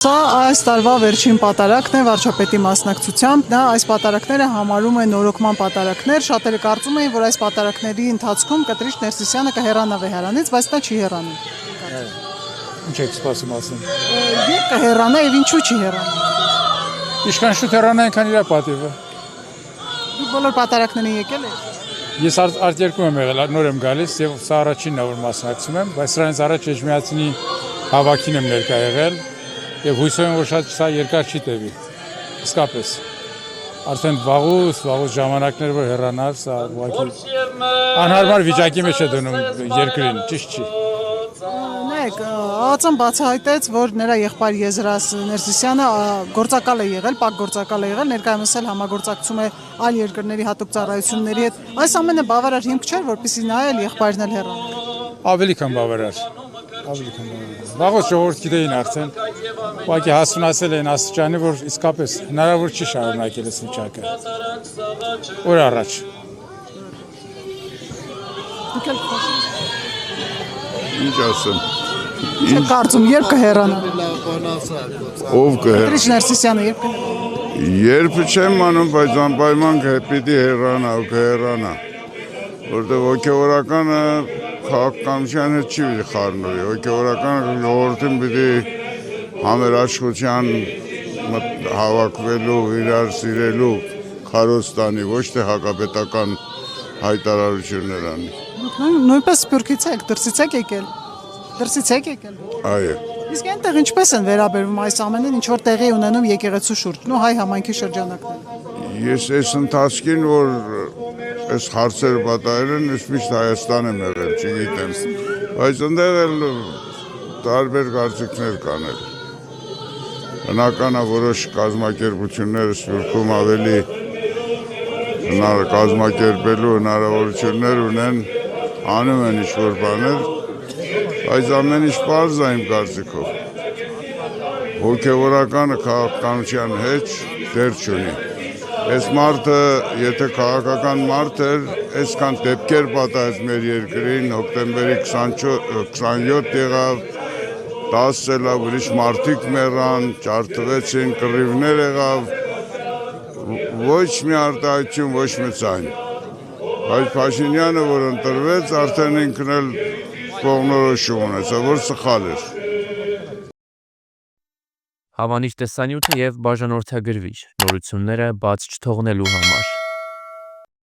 Սա այս տարվա վերջին պատարակն է վարչապետի մասնակցությամբ, նա այս պատարակները համարում է նորոգման պատարակներ, շատերը կարծում էին, որ այս պատարակների ընթացքում Կտրիչ Ներսիսյանը կհեռանա վեհարանից, բայց նա չի հեռանում։ Ինչ եք սպասում ասեմ։ Երբ կհեռանա եւ ինչու չի հեռանում։ Ինչքան շուտ հեռանա, այնքան իր պատիվը։ Դուք բոլոր պատարակներին եկել եք։ Ես արտերկում եմ եղել, նոր եմ գալիս եւ սա առաջինն է, որ մասնակցում եմ, բայց սրանից առաջ Էջմիածնի հավաքին եմ ներկա եղել եւ հույսով եմ, որ շատ սա երկար չի տևի։ Իսկապես։ Արդեն վաղուց ժամանակներ որ հեռանալ, սա ուղղակի անհարմար վիճակի մեջ է դնում երկրին, ճիշտ չի։ Նայեք, ԱԱԾ-ն բացահայտեց, որ նրա եղբայր Եզրաս Ներսիսյանը գործակալ է եղել, պակ գործակալ է եղել, ներկայումս էլ համագործակցում է այլ երկրների հատուկ ծառայությունների հետ։ Այս ամենը բավարար հիմք չէր, որպեսզի նա էլ եղբայրն էլ հեռանա։ Ավելի քան բավարար։ Վաղուց ժողովուրդ գիտեին արդեն, ուղղակի հասունացել են աստիճանի, որ իսկապես հնարավոր չի շարունակել այս վիճակը։ Օր առաջ։ Ինչ ասեմ։ Ինչ կարծում, երբ կհեռանա։ Ով կհեռանա։ Կտրիչ Ներսիսյանը երբ կհեռանա։ Երբ չեմ անում, բայց անպայման պիտի հեռանա ու կհեռանա։ Որտեղ հոգևորականը քաղաքականության հետ չի պիտի խառնվի, հոգևորականը ժողովրդին պիտի համերաշխության հավաքվելու, իրար սիրելու քարոզ տանի, ոչ թե հակապետական հայտարարություններ անի։ Դուք նույնպես Սփյուռքից եք, դրսից եք եկել։ Այո։ Իսկ այնտեղ ինչպես են վերաբերվում այս ամենին, ինչ որ տեղի ունենում եկեղեցու շուրջն ու հայ համայնքի շրջանակներում։ Ես այս ընթացքին, որ այս հարցերը պատահել են, ես միշտ Հայաստան եմ եղել, չգիտեմ, բայց ընդեղ էլ տարբեր կարծիքներ կան էլ։ Բնական է որոշ կազմակերպությունները Սփյուռքում ավելի կազմակերպելու հնարավորություններ ունեն, անում են ինչ-որ բաներ, բայց ամեն ինչ պարզ է իմ կարծիքով։ Հոգևորականը քաղաքականության հետ դեր չունի։ Այս մարդը, եթե քաղաքական մարդ էր, այսքան դեպքեր պատահեց մեր երկրին, հոկտեմբերի 27 եղավ, 10 ելավ, ուրիշ մարդիկ մեռան, ջարդվեցին, կռիվներ եղավ, ոչ մի արտահայտություն, ոչ մի ձայն։ Բայց Փաշինյանը, որ ընտրվեց, արդեն ինքն էլ կողմնորոշում ունեցավ, որ սխալ էր։ Հավանիչ տեսանյութ եւ բաժանորդագրվիչ նորությունները բաց չթողնելու համար